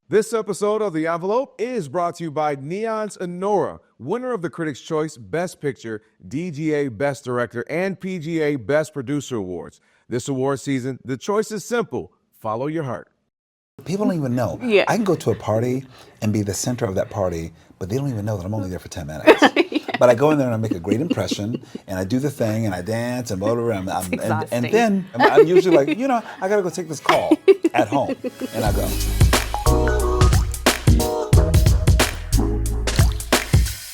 This episode of The Envelope is brought to you by Neon's Anora, winner of the Critics' Choice Best Picture, DGA Best Director, and PGA Best Producer Awards. This award season, the choice is simple. Follow your heart. People don't even know. Yeah. I can go to a party and be the center of that party, but they don't even know that I'm only there for 10 minutes. But I go in there and I make a great impression, and I do the thing, and I dance and blah, blah, blah. And then I'm usually like, I got to go take this call at home. And I go.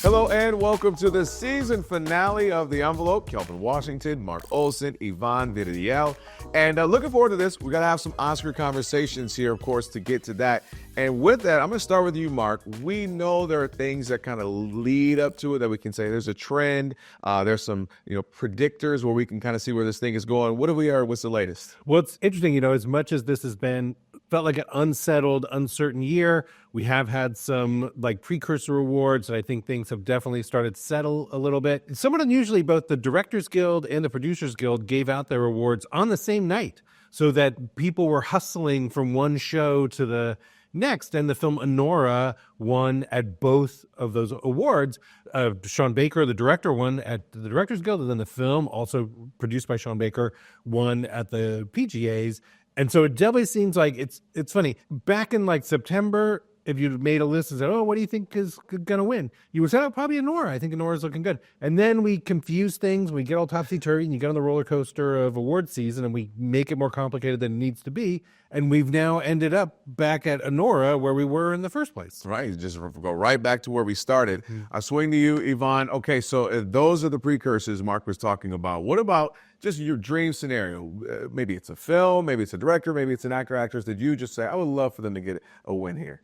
Hello and welcome to the season finale of The Envelope. Kelvin Washington, Mark Olson, Yvonne Vidiel. And looking forward to this. We got to have some Oscar conversations here, of course, to get to that. And with that, I'm going to start with you, Mark. We know there are things that kind of lead up to it that we can say there's a trend. There's some, predictors where we can kind of see where this thing is going. What have we heard? What's the latest? Well, it's interesting, as much as this has felt like an unsettled, uncertain year, we have had some precursor awards, and I think things have definitely started to settle a little bit. It's somewhat unusually, both the Directors Guild and the Producers Guild gave out their awards on the same night, so that people were hustling from one show to the next, and the film Anora won at both of those awards. Sean Baker, the director, won at the Directors Guild, and then the film, also produced by Sean Baker, won at the PGAs. And so it definitely seems like it's funny. Back in September, if you'd made a list and said, what do you think is going to win? You would say, probably Anora. I think Anora's looking good. And then we confuse things. We get all topsy-turvy, and you get on the roller coaster of award season, and we make it more complicated than it needs to be. And we've now ended up back at Anora where we were in the first place. Right. Just go right back to where we started. I swing to you, Yvonne. Okay, so those are the precursors Mark was talking about. What about just your dream scenario? Maybe it's a film, maybe it's a director, maybe it's an actor/actress that you just say, I would love for them to get a win here.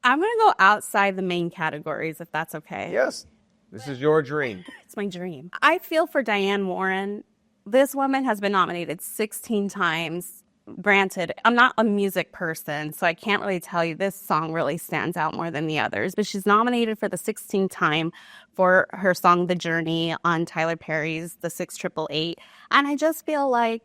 I'm going to go outside the main categories, if that's okay. Yes. This is your dream. It's my dream. I feel for Diane Warren. This woman has been nominated 16 times. Granted, I'm not a music person, so I can't really tell you this song really stands out more than the others. But she's nominated for the 16th time for her song The Journey on Tyler Perry's The 688. And I just feel like,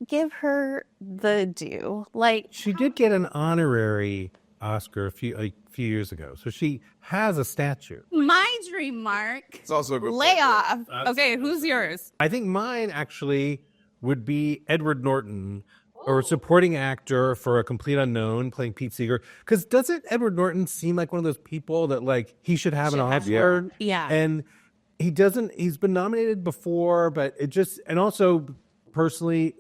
give her the due. She did get an honorary Oscar a few years ago, so she has a statue. My dream, Mark. It's also a good lay off. Okay, who's yours? I think mine actually would be Edward Norton, or supporting actor for A Complete Unknown, playing Pete Seeger. Because doesn't Edward Norton seem like one of those people that he should have an Oscar? Yeah. And he doesn't. He's been nominated before, but and also personally,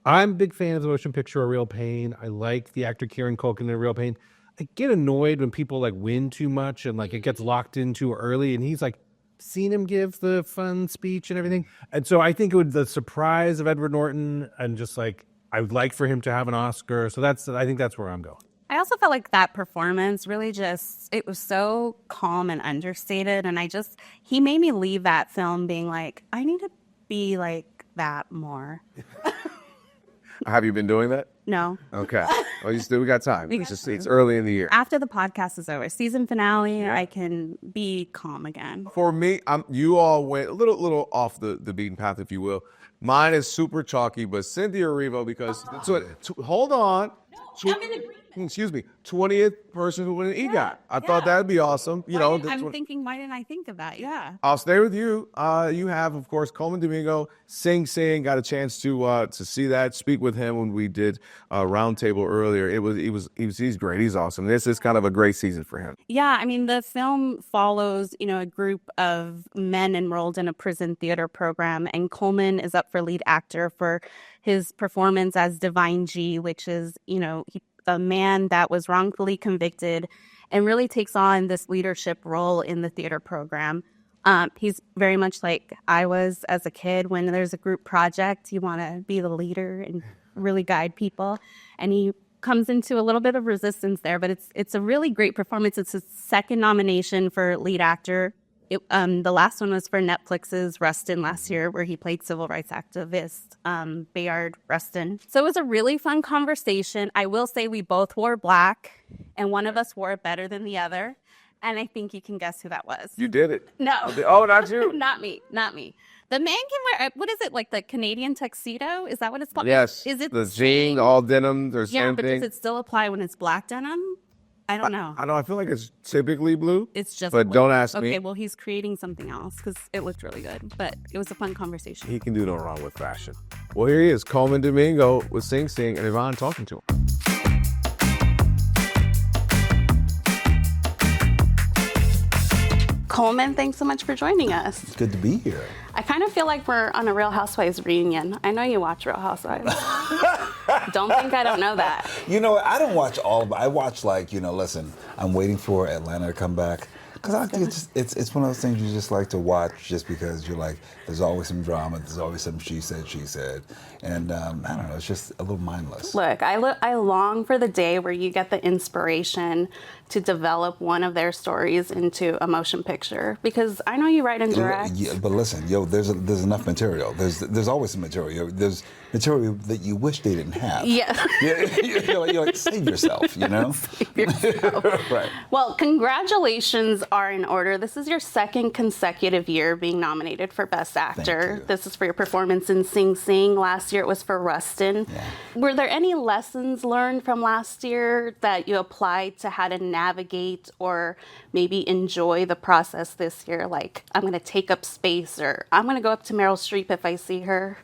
I'm a big fan of the motion picture A Real Pain. I like the actor Kieran Culkin in A Real Pain. I get annoyed when people win too much and it gets locked in too early. And he's seen him give the fun speech and everything. And so I think the surprise of Edward Norton, and just I would like for him to have an Oscar. So I think that's where I'm going. I also felt like that performance really it was so calm and understated. And he made me leave that film being I need to be that more. Have you been doing that? No. Okay. Well, we got time. It's early in the year. After the podcast is over, season finale, I can be calm again. For me, you all went a little off the beaten path, if you will. Mine is super chalky, but Cynthia Erivo, because hold on. I'm in agreement. Excuse me, 20th person who won an EGOT. I thought that'd be awesome. I'm thinking, why didn't I think of that? Yeah. I'll stay with you. You have, of course, Colman Domingo, Sing Sing. Got a chance to see that, speak with him when we did Roundtable earlier. He's great. He's awesome. This is kind of a great season for him. Yeah, I mean, the film follows, a group of men enrolled in a prison theater program, and Colman is up for lead actor for his performance as Divine G, which is, a man that was wrongfully convicted and really takes on this leadership role in the theater program. He's very much like I was as a kid. When there's a group project, you want to be the leader and really guide people. And he comes into a little bit of resistance there, but it's a really great performance. It's his second nomination for lead actor. The last one was for Netflix's Rustin last year, where he played civil rights activist Bayard Rustin. So it was a really fun conversation. I will say we both wore black, and one of us wore it better than the other. And I think you can guess who that was. You did it. No. Oh, not you. Not me. The man can wear, what is it, the Canadian tuxedo? Is that what it's called? Yes. Is it the jean, all denim? There's yeah, same but thing. does it still apply when it's black denim? I don't know. I know. I feel like it's typically blue. It's just But blue. don't ask me. Okay, well, he's creating something else because it looked really good. But it was a fun conversation. He can do no wrong with fashion. Well, here he is, Colman Domingo with Sing Sing and Yvonne talking to him. Colman, thanks so much for joining us. It's good to be here. I kind of feel like we're on a Real Housewives reunion. I know you watch Real Housewives. Don't think I don't know that. You know, I don't watch all of it. I watch listen, I'm waiting for Atlanta to come back. Because I think it's one of those things you just like to watch just because you're like, there's always some drama, there's always some she said. And I don't know, it's just a little mindless. Look, I long for the day where you get the inspiration to develop one of their stories into a motion picture. Because I know you write and direct. Yeah, but listen, there's enough material. There's always some material. There's material that you wish they didn't have. Yeah. You're like, save yourself, you know? Save yourself. Right. Well, congratulations are in order. This is your second consecutive year being nominated for Best Actor. Thank you. This is for your performance in Sing Sing. Last year it was for Rustin. Yeah. Were there any lessons learned from last year that you applied to how to navigate or maybe enjoy the process this year? Like, I'm going to take up space, or I'm going to go up to Meryl Streep if I see her.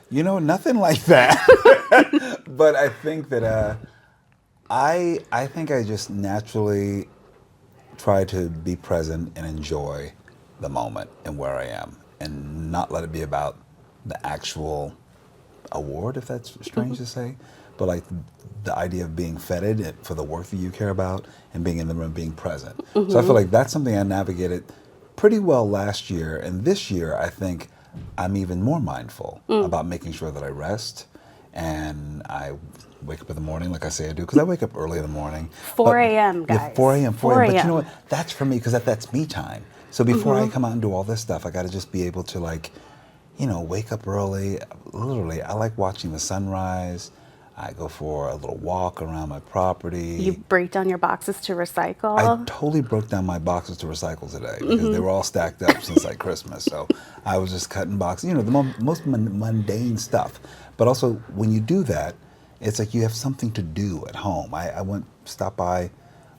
You know, nothing like that. But I think that I think I just naturally try to be present and enjoy the moment and where I am, and not let it be about the actual award, if that's strange to say, but like the idea of being feted for the work that you care about and being in the room, being present. So I feel like that's something I navigated pretty well last year, and this year I think I'm even more mindful about making sure that I rest and I wake up in the morning like I say I do, because I wake up early in the morning. 4 a.m., guys. Yeah, 4 a.m. 4 a.m. But you know a.m. what? That's for me, because that's me time. So before I come out and do all this stuff, I got to just be able to, like, you know, wake up early. Literally, I like watching the sunrise. I go for a little walk around my property. You break down your boxes to recycle? I totally broke down my boxes to recycle today because they were all stacked up since like Christmas. So I was just cutting boxes, you know, the most mundane stuff. But also, when you do that, it's like you have something to do at home. I stopped by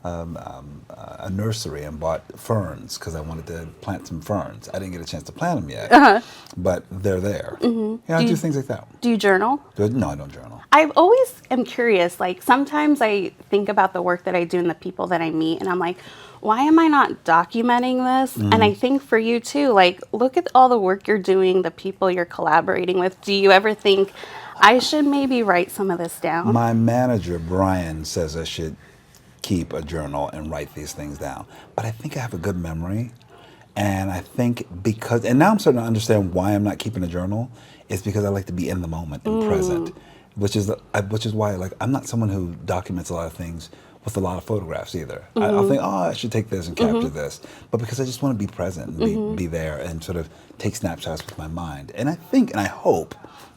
a nursery and bought ferns because I wanted to plant some ferns. I didn't get a chance to plant them yet, but they're there. You know, I do things like that. Do you journal? No, I don't journal. I always am curious, like sometimes I think about the work that I do and the people that I meet, and I'm like, why am I not documenting this? And I think for you too, like, look at all the work you're doing, the people you're collaborating with. Do you ever think I should maybe write some of this down? My manager, Brian, says I should keep a journal and write these things down. But I think I have a good memory. And I think and now I'm starting to understand why I'm not keeping a journal. It's because I like to be in the moment and present, which is why, like, I'm not someone who documents a lot of things with a lot of photographs either. I'll think, I should take this and capture this. But because I just want to be present and be there and sort of take snapshots with my mind. And I think and I hope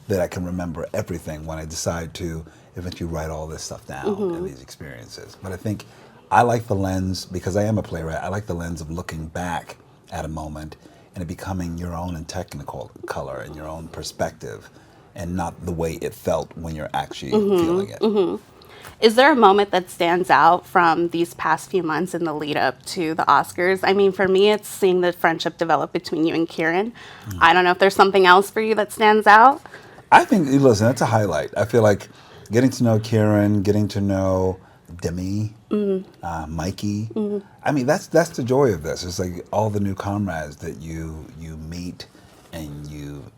that I can remember everything when I decide to eventually write all this stuff down and these experiences. But I think I like the lens, because I am a playwright, I like the lens of looking back at a moment and it becoming your own in technical color and your own perspective, and not the way it felt when you're actually feeling it. Is there a moment that stands out from these past few months in the lead up to the Oscars? I mean, for me, it's seeing the friendship develop between you and Kieran. I don't know if there's something else for you that stands out. I think, listen, that's a highlight. I feel like getting to know Kieran, getting to know Demi, Mikey. I mean, that's the joy of this. It's like all the new comrades that you meet and you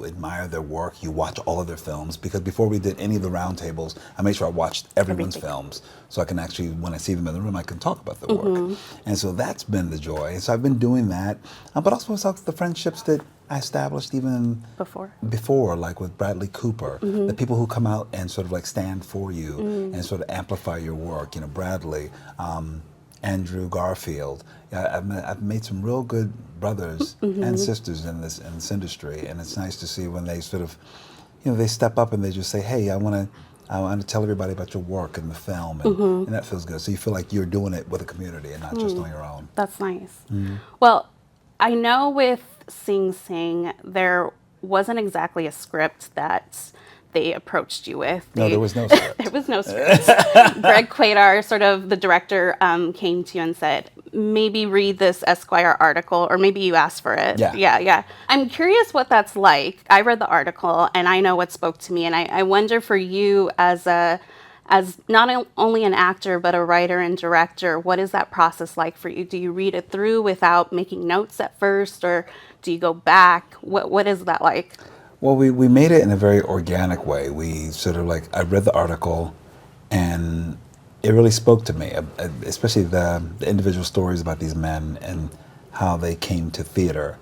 admire their work. You watch all of their films, because before we did any of the roundtables, I made sure I watched everyone's films, so I can actually, when I see them in the room, I can talk about their work. And so that's been the joy. And so I've been doing that, but also it's also the friendships that I established even before, like with Bradley Cooper, the people who come out and sort of like stand for you and sort of amplify your work. You know, Bradley, Andrew Garfield. I've made some real good brothers and sisters in this industry, and it's nice to see when they sort of, you know, they step up and they just say, "Hey, I want to tell everybody about your work in the film," and that feels good. So you feel like you're doing it with a community and not just on your own. That's nice. Well, I know with Sing Sing, there wasn't exactly a script that they approached you with. No, there was no script. There was no script. Greg Quaidar, sort of the director, came to you and said, maybe read this Esquire article, or maybe you asked for it. Yeah. I'm curious what that's like. I read the article, and I know what spoke to me, and I wonder for you as not only an actor, but a writer and director, what is that process like for you? Do you read it through without making notes at first, or do you go back? What is that like? Well, we made it in a very organic way. We sort of like, I read the article and it really spoke to me, especially the individual stories about these men and how they came to theater,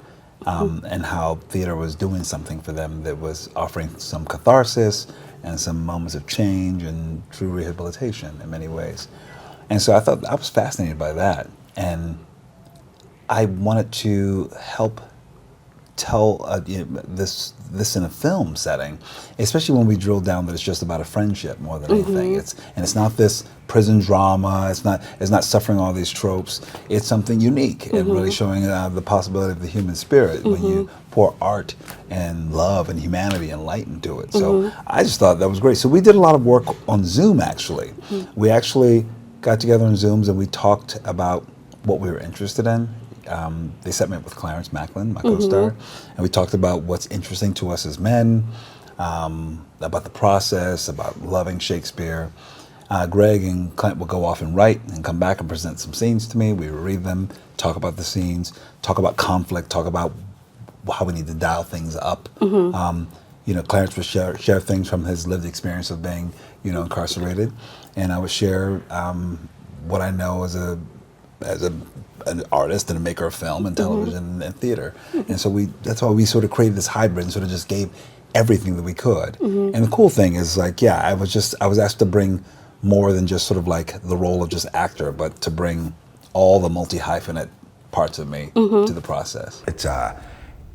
and how theater was doing something for them that was offering some catharsis and some moments of change and true rehabilitation in many ways. And so I was fascinated by that. And I wanted to help tell this in a film setting, especially when we drill down that it's just about a friendship more than anything. It's not this prison drama. It's not suffering all these tropes. It's something unique and really showing the possibility of the human spirit when you pour art and love and humanity and light into it. So I just thought that was great. So we did a lot of work on Zoom. Actually, we actually got together on Zooms and we talked about what we were interested in. They set me up with Clarence Macklin, my co-star, and we talked about what's interesting to us as men, about the process, about loving Shakespeare. Greg and Clint would go off and write and come back and present some scenes to me. We would read them, talk about the scenes, talk about conflict, talk about how we need to dial things up. Clarence would share things from his lived experience of being, incarcerated, and I would share what I know as an artist and a maker of film and television and theater. And so that's why we sort of created this hybrid and sort of just gave everything that we could. And the cool thing is I was asked to bring more than just sort of like the role of just actor, but to bring all the multi-hyphenate parts of me to the process.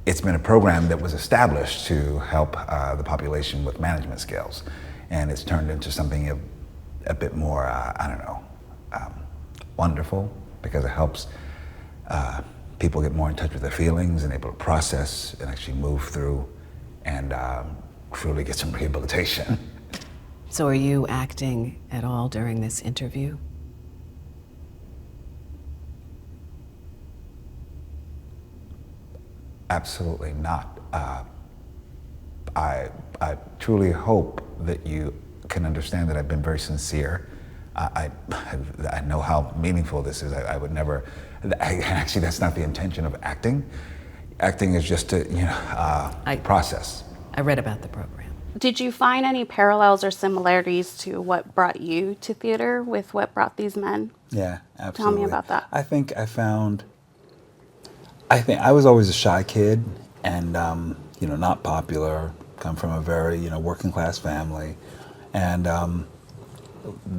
It's been a program that was established to help the population with management skills. And it's turned into something a bit more, wonderful, because it helps people get more in touch with their feelings and able to process and actually move through and truly get some rehabilitation. So are you acting at all during this interview? Absolutely not. I truly hope that you can understand that I've been very sincere. I know how meaningful this is. I would never, actually that's not the intention of acting. Acting is just a process. I read about the program. Did you find any parallels or similarities to what brought you to theater with what brought these men? Yeah, absolutely. Tell me about that. I think I was always a shy kid and, not popular, come from a very, working class family. And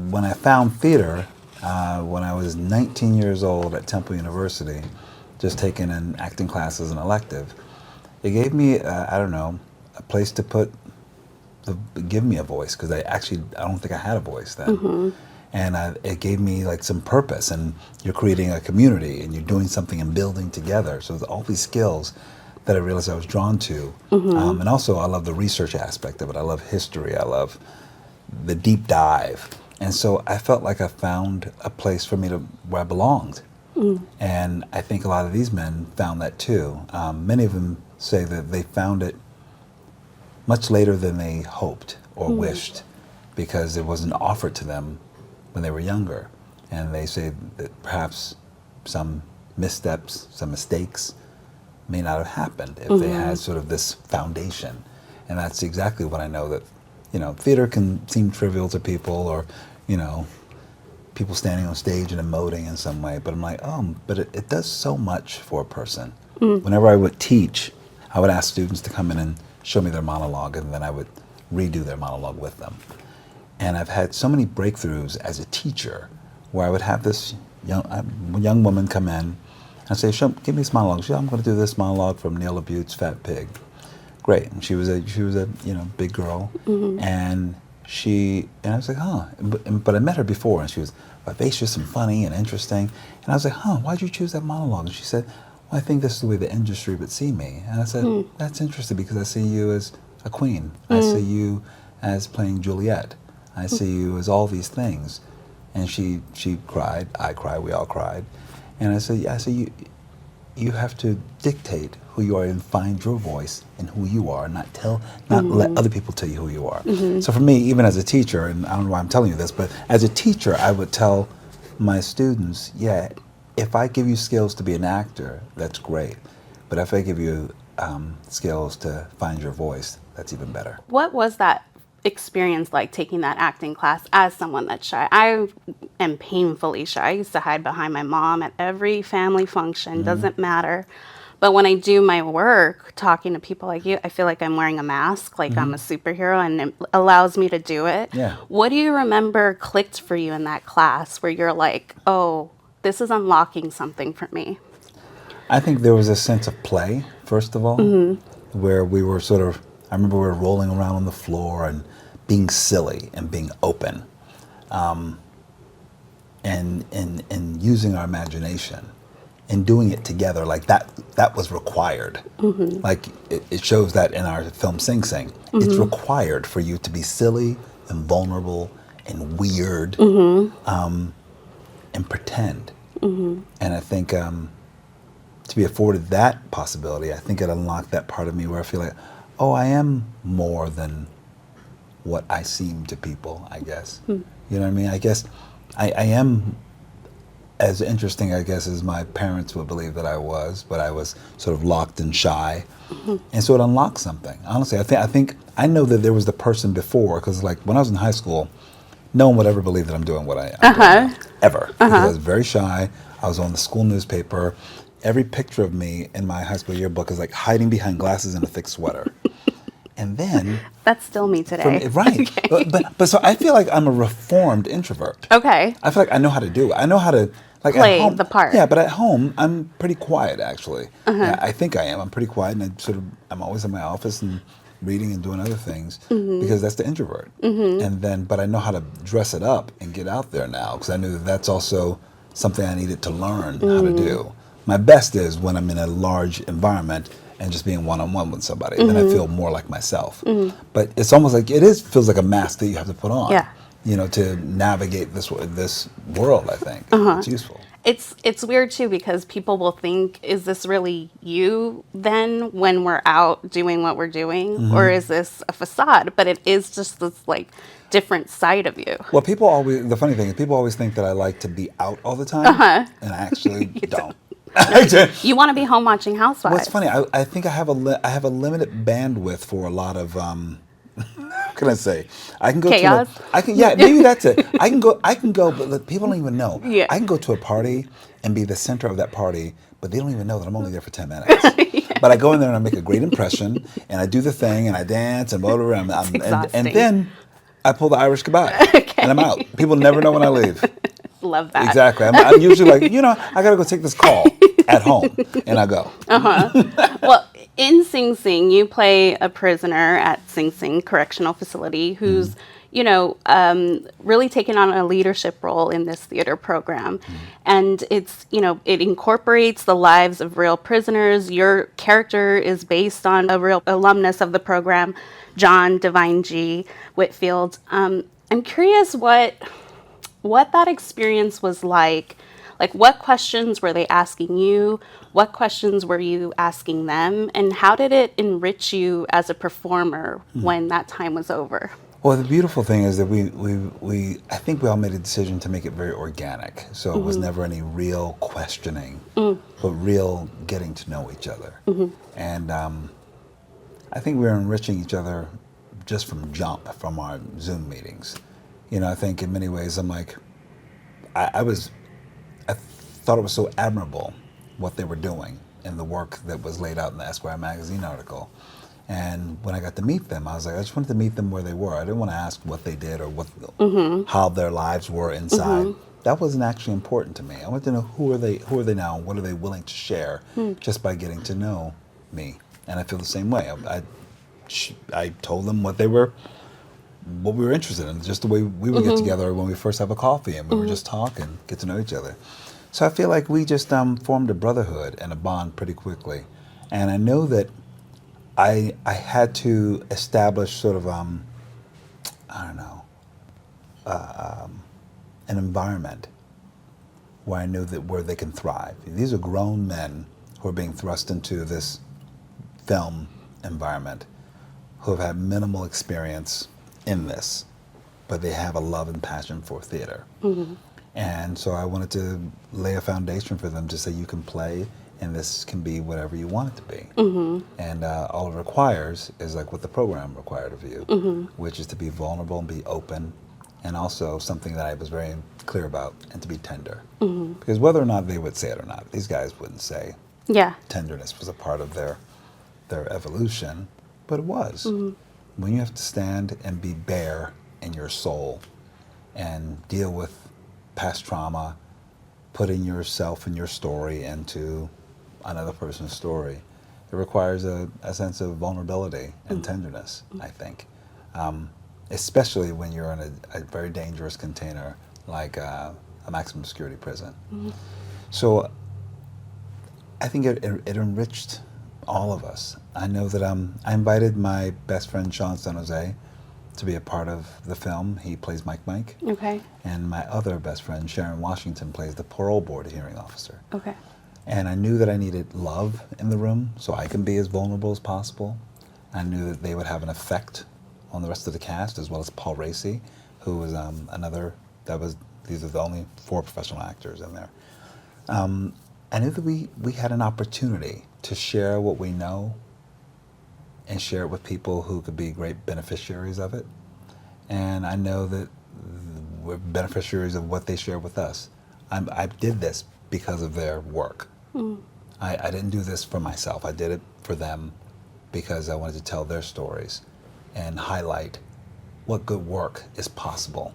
when I found theater, when I was 19 years old at Temple University, just taking an acting class as an elective, it gave me, a place to give me a voice, because I don't think I had a voice then. And it gave me like some purpose, and you're creating a community and you're doing something and building together. So all these skills that I realized I was drawn to. And also I love the research aspect of it. I love history. I love the deep dive. And so I felt like I found a place for me where I belonged. And I think a lot of these men found that too. Many of them say that they found it much later than they hoped or wished, because it wasn't offered to them when they were younger. And they say that perhaps some missteps, some mistakes may not have happened if they had sort of this foundation. And that's exactly what I know, that theater can seem trivial to people, or people standing on stage and emoting in some way, but I'm like, but it does so much for a person. Whenever I would teach, I would ask students to come in and show me their monologue, and then I would redo their monologue with them. And I've had so many breakthroughs as a teacher, where I would have this young woman come in and I'd say, give me this monologue. She said, I'm going to do this monologue from Neil LaBute's Fat Pig. Great. And she was a big girl, and I was like, but I met her before, and she was vivacious and funny and interesting. And I was like, why'd you choose that monologue? And she said, well, I think this is the way the industry would see me. And I said, that's interesting, because I see you as a queen. I see you as playing Juliet. I see you as all these things. And she cried, I cried, we all cried. And I said, you have to dictate who you are and find your voice and who you are, not let other people tell you who you are. So for me, even as a teacher, and I don't know why I'm telling you this, but as a teacher, I would tell my students, if I give you skills to be an actor, that's great. But if I give you skills to find your voice, that's even better. What was that experience like, taking that acting class as someone that's shy? I am painfully shy. I used to hide behind my mom at every family function, doesn't matter. But when I do my work, talking to people like you, I feel like I'm wearing a mask, like I'm a superhero, and it allows me to do it. Yeah. What do you remember clicked for you in that class where you're like, oh, this is unlocking something for me? I think there was a sense of play, first of all, where we were I remember we were rolling around on the floor and being silly and being open, and using our imagination and doing it together. Like that was required. Like it shows that in our film Sing Sing. It's required for you to be silly and vulnerable and weird, and pretend. And I think to be afforded that possibility, I think it unlocked that part of me where I feel like, oh, I am more than what I seem to people, I guess. You know what I mean? I guess I am as interesting, I guess, as my parents would believe that I was, but I was sort of locked and shy. And so it unlocked something. Honestly, I know that there was the person before, because like when I was in high school, no one would ever believe that I'm doing what I am doing now, ever. Because I was very shy. I was on the school newspaper. Every picture of me in my high school yearbook is like hiding behind glasses and a thick sweater. And then That's still me today. right. Okay. But so I feel like I'm a reformed introvert. Okay. I feel like I know how to do it. I know how to like Play at home, the part. Yeah, but at home I'm pretty quiet actually. Yeah, I think I am. I'm pretty quiet, and I'm always in my office and reading and doing other things because that's the introvert. And then, but I know how to dress it up and get out there now because I knew that that's also something I needed to learn how to do. My best is when I'm in a large environment and just being one-on-one with somebody. Then I feel more like myself. But it's almost like feels like a mask that you have to put on. Yeah. You know, to navigate this world. I think it's useful. It's weird too because people will think, is this really you then when we're out doing what we're doing, or is this a facade? But it is just this like different side of you. Well, the funny thing is people always think that I like to be out all the time, and I actually don't. You want to be home watching Housewives. Well, it's funny. I think I have a limited bandwidth for a lot of what can I say? I can go chaos. Maybe that's it. I can go, but people don't even know. Yeah. I can go to a party and be the center of that party, but they don't even know that I'm only there for 10 minutes. But I go in there and I make a great impression, and I do the thing, and I dance and blah, blah, blah, and then I pull the Irish goodbye, and I'm out. People never know when I leave. Love that. Exactly. I'm usually like, I got to go take this call at home, and I go. Well, in Sing Sing, you play a prisoner at Sing Sing Correctional Facility who's, really taken on a leadership role in this theater program. And it's, it incorporates the lives of real prisoners. Your character is based on a real alumnus of the program, John Divine G. Whitfield. I'm curious what that experience was like. Like, what questions were they asking you? What questions were you asking them? And how did it enrich you as a performer when that time was over? Well, the beautiful thing is that I think we all made a decision to make it very organic. So it was never any real questioning, but real getting to know each other. And I think we were enriching each other just from our Zoom meetings. I think in many ways I'm like, I thought it was so admirable what they were doing in the work that was laid out in the Esquire magazine article. And when I got to meet them, I was like, I just wanted to meet them where they were. I didn't want to ask what they did or how their lives were inside. That wasn't actually important to me. I wanted to know who are they now, what are they willing to share just by getting to know me. And I feel the same way. I told them what we were interested in, just the way we would get together when we first have a coffee and we would just talk and get to know each other. So I feel like we just formed a brotherhood and a bond pretty quickly. And I know that I had to establish sort of I don't know, an environment where I knew that where they can thrive. These are grown men who are being thrust into this film environment who have had minimal experience in this, but they have a love and passion for theater. And so I wanted to lay a foundation for them to say you can play and this can be whatever you want it to be. And all it requires is like what the program required of you, which is to be vulnerable and be open, and also something that I was very clear about, and to be tender. Because whether or not they would say it or not, these guys wouldn't say tenderness was a part of their evolution, but it was. When you have to stand and be bare in your soul and deal with past trauma, putting yourself and your story into another person's story, it requires a sense of vulnerability and tenderness, I think. Especially when you're in a very dangerous container like a maximum security prison. So I think it enriched all of us. I know that I invited my best friend Sean San Jose to be a part of the film. He plays Mike. Okay. And my other best friend Sharon Washington plays the parole board hearing officer. Okay. And I knew that I needed love in the room so I can be as vulnerable as possible. I knew that they would have an effect on the rest of the cast, as well as Paul Racy, who was these are the only 4 professional actors in there. I knew that we had an opportunity to share what we know and share it with people who could be great beneficiaries of it. And I know that we're beneficiaries of what they share with us. I did this because of their work. I didn't do this for myself. I did it for them because I wanted to tell their stories and highlight what good work is possible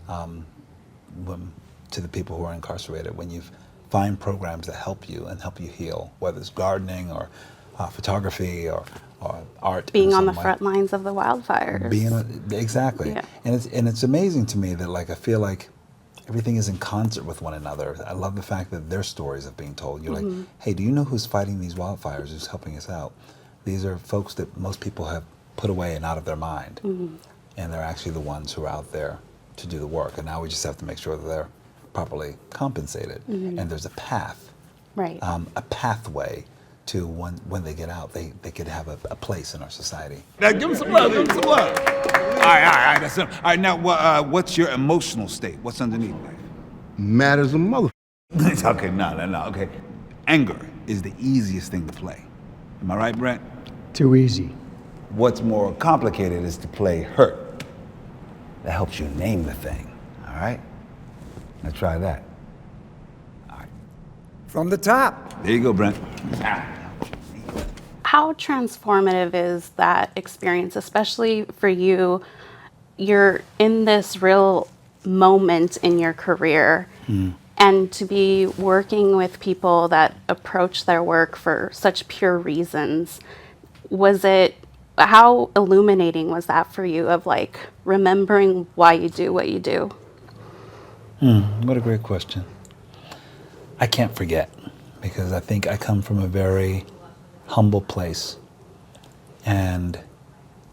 to the people who are incarcerated. When you find programs that help you and help you heal, whether it's gardening or photography or art. Being on the front lines of the wildfires. Exactly. Yeah. And it's amazing to me that I feel like everything is in concert with one another. I love the fact that their stories are being told. You're like, hey, do you know who's fighting these wildfires, who's helping us out? These are folks that most people have put away and out of their mind. And they're actually the ones who are out there to do the work. And now we just have to make sure that they're properly compensated. And there's a path, a pathway to when they get out, they could have a place in our society. Now give them some love, give them some love. All right, that's enough. All right, now what's your emotional state? What's underneath that? Mad as a mother. Okay, no, okay. Anger is the easiest thing to play. Am I right, Brent? Too easy. What's more complicated is to play hurt. That helps you name the thing, all right? Now try that. All right. From the top. There you go, Brent. How transformative is that experience, especially for you? You're in this real moment in your career, and to be working with people that approach their work for such pure reasons. How illuminating was that for you, of remembering why you do what you do? What a great question. I can't forget, because I think I come from a very humble place. And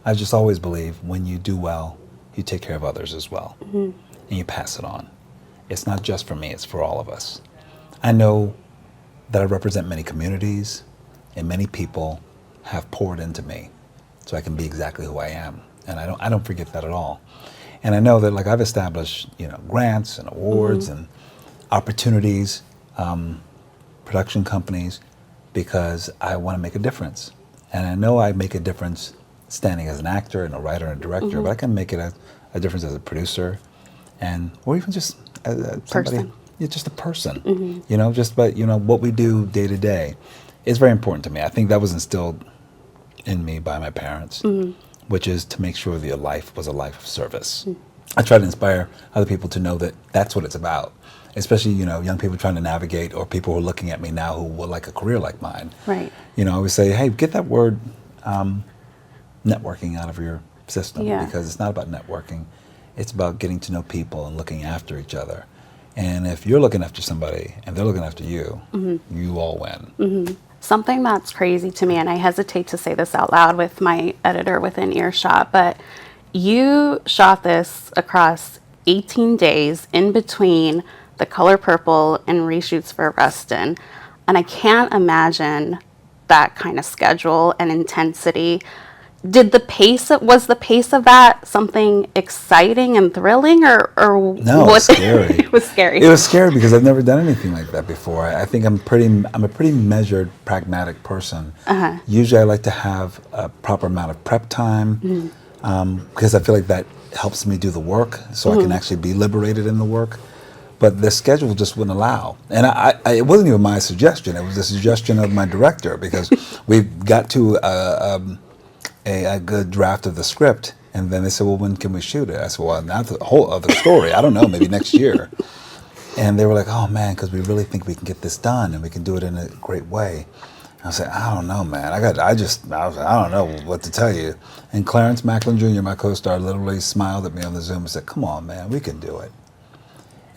I just always believe when you do well, you take care of others as well. And you pass it on. It's not just for me, it's for all of us. I know that I represent many communities, and many people have poured into me so I can be exactly who I am. And I don't forget that at all. And I know that I've established, grants and awards and opportunities, production companies, because I want to make a difference. And I know I make a difference standing as an actor and a writer and a director, but I can make it a difference as a producer, or even just as somebody. Person. Yeah, just a person. But what we do day to day is very important to me. I think that was instilled in me by my parents, which is to make sure that your life was a life of service. I try to inspire other people to know that that's what it's about. Especially, young people trying to navigate, or people who are looking at me now who would like a career like mine. Right. I always say, hey, get that word networking out of your system, because it's not about networking. It's about getting to know people and looking after each other. And if you're looking after somebody and they're looking after you, you all win. Something that's crazy to me, and I hesitate to say this out loud with my editor within earshot, but You shot this across 18 days in between The Color Purple and reshoots for Rustin. And I can't imagine that kind of schedule and intensity. Was the pace of that something exciting and thrilling, or No, it was scary. It was scary. It was scary because I've never done anything like that before. I think I'm a pretty measured, pragmatic person. Usually I like to have a proper amount of prep time because I feel like that helps me do the work so I can actually be liberated in the work. But the schedule just wouldn't allow. And it wasn't even my suggestion. It was the suggestion of my director because we got to a good draft of the script, and then they said, well, when can we shoot it? I said, well, that's a whole other story. I don't know, maybe next year. And they were like, oh man, because we really think we can get this done and we can do it in a great way. And I said, I don't know, man. I don't know what to tell you. And Clarence Macklin Jr., my co-star, literally smiled at me on the Zoom and said, come on, man, we can do it.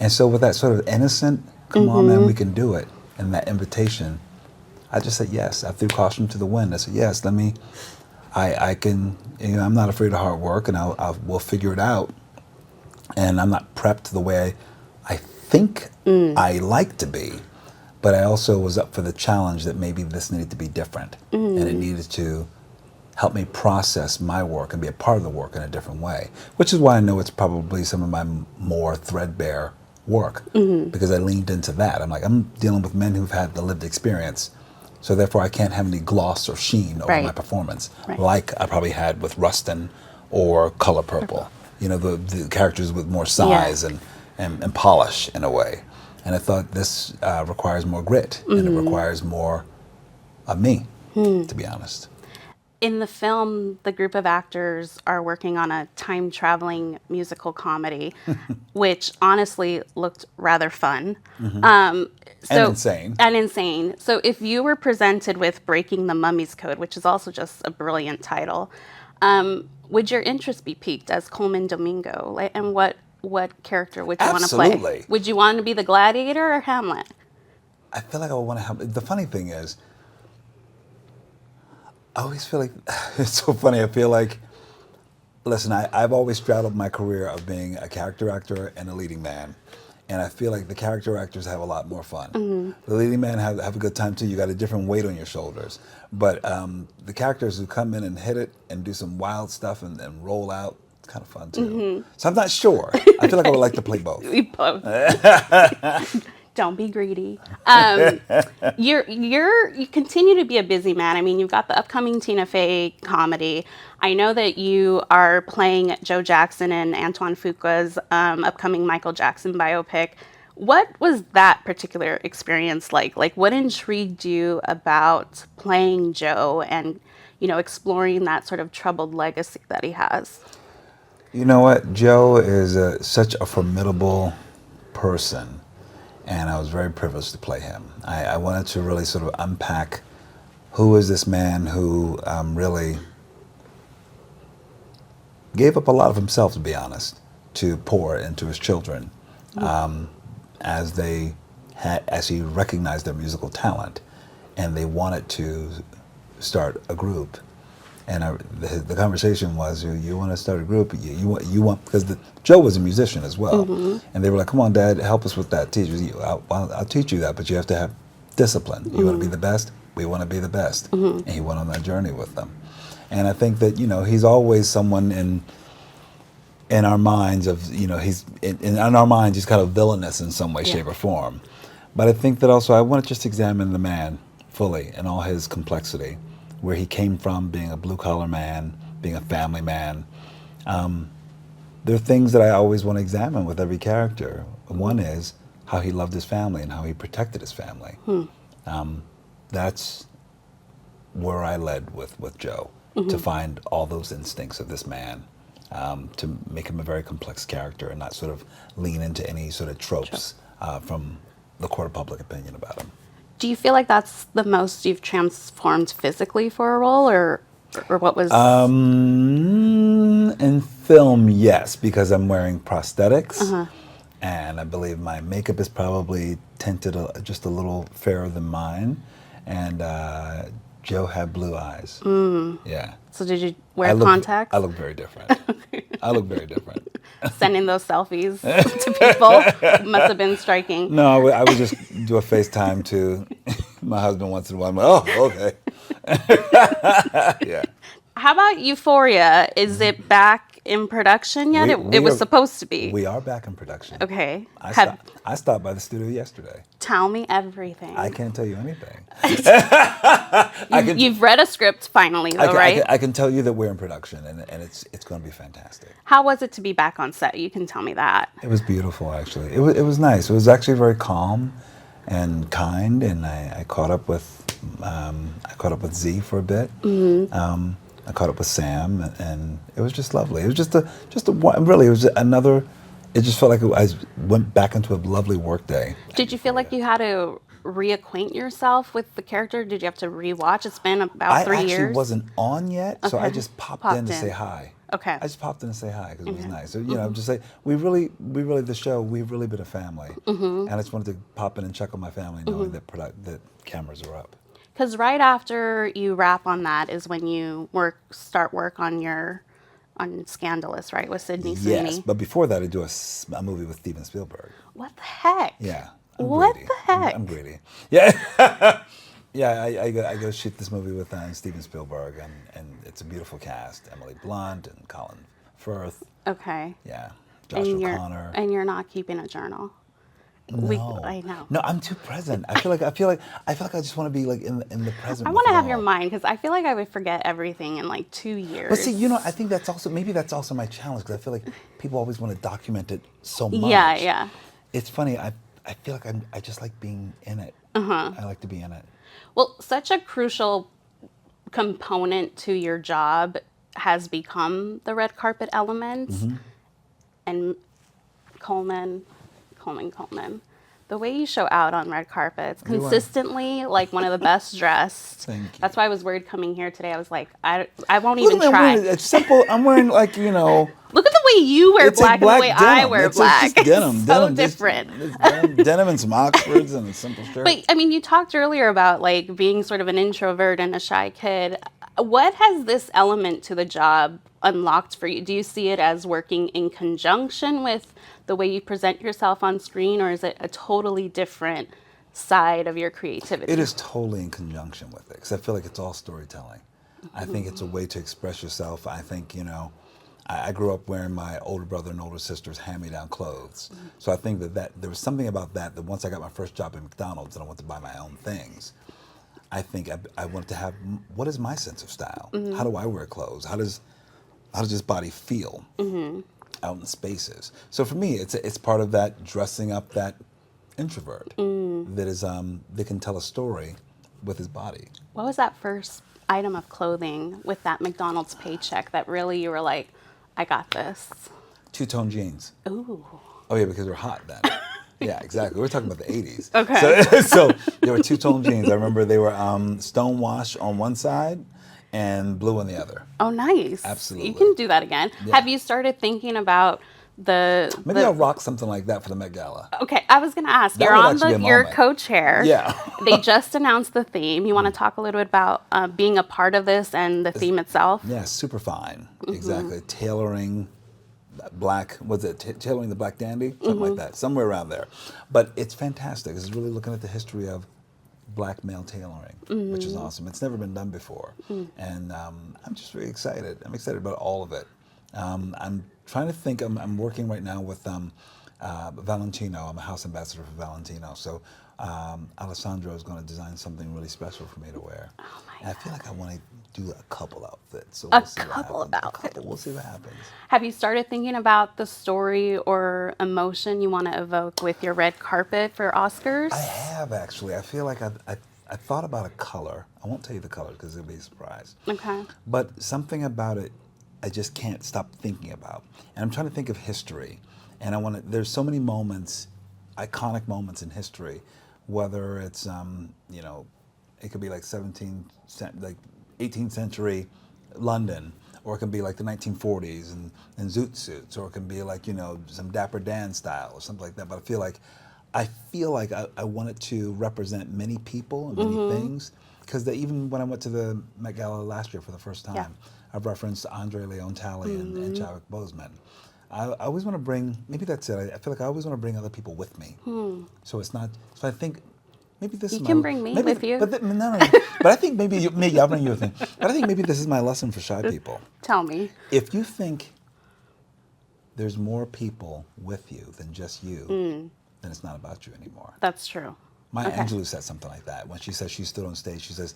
And so with that sort of innocent, come on, man, we can do it, and that invitation, I just said yes. I threw caution to the wind. I said, yes, I can, I'm not afraid of hard work, and we'll figure it out. And I'm not prepped the way I think I like to be, but I also was up for the challenge that maybe this needed to be different, and it needed to help me process my work and be a part of the work in a different way, which is why I know it's probably some of my more threadbare work, because I leaned into that. I'm like, I'm dealing with men who've had the lived experience, so therefore I can't have any gloss or sheen over my performance, like I probably had with Rustin or Color Purple. The characters with more size and polish in a way. And I thought this requires more grit, and it requires more of me, to be honest. In the film, the group of actors are working on a time-traveling musical comedy, which honestly looked rather fun. And insane. So if you were presented with Breaking the Mummy's Code, which is also just a brilliant title, would your interest be piqued as Colman Domingo? And what character would you want to play? Absolutely. Would you want to be the gladiator or Hamlet? I feel like I would want to have. The funny thing is, I always feel like, it's so funny, I feel like, listen, I've always straddled my career of being a character actor and a leading man. And I feel like the character actors have a lot more fun. The leading man have a good time too. You got a different weight on your shoulders. But the characters who come in and hit it and do some wild stuff and roll out, it's kind of fun too. So I'm not sure. I feel like I would like to play both. We both. Don't be greedy. You continue to be a busy man. I mean, you've got the upcoming Tina Fey comedy. I know that you are playing Joe Jackson in Antoine Fuqua's upcoming Michael Jackson biopic. What was that particular experience like? Like, what intrigued you about playing Joe and, exploring that sort of troubled legacy that he has? You know what? Joe is such a formidable person. And I was very privileged to play him. I wanted to really sort of unpack who is this man who really gave up a lot of himself, to be honest, to pour into his children as he recognized their musical talent, and they wanted to start a group. And the conversation was, you want to start a group? You want because Joe was a musician as well, and they were like, "Come on, Dad, help us with that. Teach us. I'll teach you that, but you have to have discipline. You want to be the best. We want to be the best." And he went on that journey with them. And I think that he's always someone in our minds of he's in our minds he's kind of villainous in some way, shape, or form. But I think that also I want to just examine the man fully in all his complexity. Where he came from, being a blue-collar man, being a family man. There are things that I always want to examine with every character. One is how he loved his family and how he protected his family. That's where I led with Joe, to find all those instincts of this man, to make him a very complex character and not sort of lean into any sort of tropes from the court of public opinion about him. Do you feel like that's the most you've transformed physically for a role, or what was? In film, yes, because I'm wearing prosthetics, and I believe my makeup is probably tinted just a little fairer than mine, and Joe had blue eyes. Yeah. So did you wear contacts? I look very different. I look very different. Sending those selfies to people must have been striking. No, I would just do a FaceTime to my husband once in a while. I'm like, oh, okay. Yeah. How about Euphoria? Is it back in production yet? It was supposed to be. We are back in production. Okay. I stopped by the studio yesterday. Tell me everything. I can't tell you anything. You've read a script finally, though, right? I can tell you that we're in production, and it's going to be fantastic. How was it to be back on set? You can tell me that. It was beautiful, actually. It was nice. It was actually very calm and kind, and I caught up with Z for a bit. Mm-hmm. I caught up with Sam, and it was just lovely. It was just really, it was another. It just felt like I went back into a lovely work day. Did you feel like you had to reacquaint yourself with the character? Did you have to rewatch? It's been about 3 years. I actually wasn't on yet, so I just popped in to say hi. Okay. I just popped in to say hi because it was nice. So, just say we've really been a family, and I just wanted to pop in and check on my family, knowing that cameras are up. Because right after you wrap on that is when you start work on Scandalous, right, with Sydney Sweeney? Yes, but before that, I do a movie with Steven Spielberg. What the heck? Yeah. What the heck? I'm greedy. Yeah. Yeah, I go shoot this movie with Steven Spielberg, and it's a beautiful cast. Emily Blunt and Colin Firth. Okay. Yeah. Josh O'Connor. And you're not keeping a journal. No. I know. No, I'm too present. I feel like I just want to be like in the present. I want to have your mind because I feel like I would forget everything in like 2 years. But see, I think that's also my challenge because I feel like people always want to document it so much. Yeah, yeah. It's funny. I feel like I just like being in it. I like to be in it. Well, such a crucial component to your job has become the red carpet element. And Colman, the way you show out on red carpets, consistently, like one of the best dressed. Thank you. That's why I was worried coming here today. I was like, I won't even try. It's simple. I'm wearing like, Look at the way you wear black and the way I wear black. It's just denim. It's so different. It's denim and some Oxfords and a simple shirt. But I mean, you talked earlier about like being sort of an introvert and a shy kid. What has this element to the job unlocked for you? Do you see it as working in conjunction with the way you present yourself on screen, or is it a totally different side of your creativity? It is totally in conjunction with it, because I feel like it's all storytelling. I think it's a way to express yourself. I think, I grew up wearing my older brother and older sister's hand-me-down clothes. So I think that there was something about that once I got my first job at McDonald's and I went to buy my own things, I think I wanted to have, what is my sense of style? How do I wear clothes? How does this body feel out in the spaces? So for me, it's part of that dressing up that introvert that can tell a story with his body. What was that first item of clothing with that McDonald's paycheck that really you were like, I got this? Two-tone jeans. Ooh. Oh yeah, because we're hot then. Yeah, exactly. We're talking about the 80s. Okay. So there were two-tone jeans. I remember they were stonewash on one side and blue on the other. Oh, nice. Absolutely. You can do that again. Yeah. Have you started thinking about Maybe I'll rock something like that for the Met Gala. Okay, I was going to ask. You're co-chair. Yeah. They just announced the theme. You want to talk a little bit about being a part of this and the theme itself? Yeah, super fine. Exactly. Tailoring tailoring the black dandy? Something like that. Somewhere around there. But it's fantastic. It's really looking at the history of black male tailoring, which is awesome. It's never been done before. And I'm just really excited. I'm excited about all of it. I'm trying to think. I'm working right now with Valentino. I'm a house ambassador for Valentino. So Alessandro is going to design something really special for me to wear. Oh my and I feel like I want to do a couple outfits. So we'll see what happens. Have you started thinking about the story or emotion you want to evoke with your red carpet for Oscars? I have, actually. I feel like I thought about a color. I won't tell you the color because it'll be a surprise. Okay. But something about it I just can't stop thinking about. And I'm trying to think of history. And there's so many moments, iconic moments in history, whether it's, it could be like 18th century London, or it can be like the 1940s and zoot suits, or it can be like, some Dapper Dan style or something like that. But I feel like I want it to represent many people and many things. Because even when I went to the Met Gala last year for the first time, I've referenced Andre Leon Talley and Chadwick Boseman. I always want to bring, maybe that's it, I feel like I always want to bring other people with me. So it's not, so I think maybe this You is can bring me with you. But no. But I think maybe I'll bring you with me. But I think maybe this is my lesson for shy people. Tell me. If you think there's more people with you than just you, then it's not about you anymore. That's true. Maya Angelou said something like that. When she says she stood on stage, she says,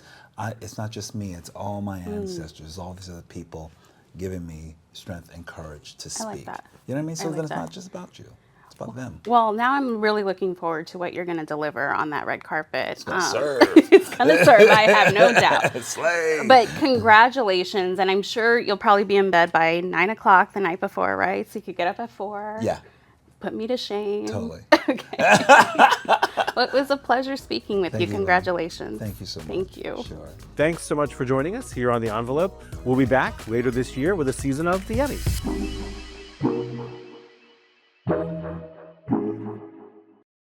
it's not just me, it's all my ancestors, all these other people giving me strength and courage to speak. I like that. You know what I mean? So like then it's that. not just about you. It's about them. Well, now I'm really looking forward to what you're going to deliver on that red carpet. It's gonna serve. It's going to serve, I have no doubt. Slay. But congratulations, and I'm sure you'll probably be in bed by 9 o'clock the night before, right? So you could get up at 4. Yeah. Put me to shame. Totally. Okay. Well, it was a pleasure speaking with Thank you. you, Congratulations. Thank you so much. Thank you. Sure. Thanks so much for joining us here on The Envelope. We'll be back later this year with a season of The Emmys.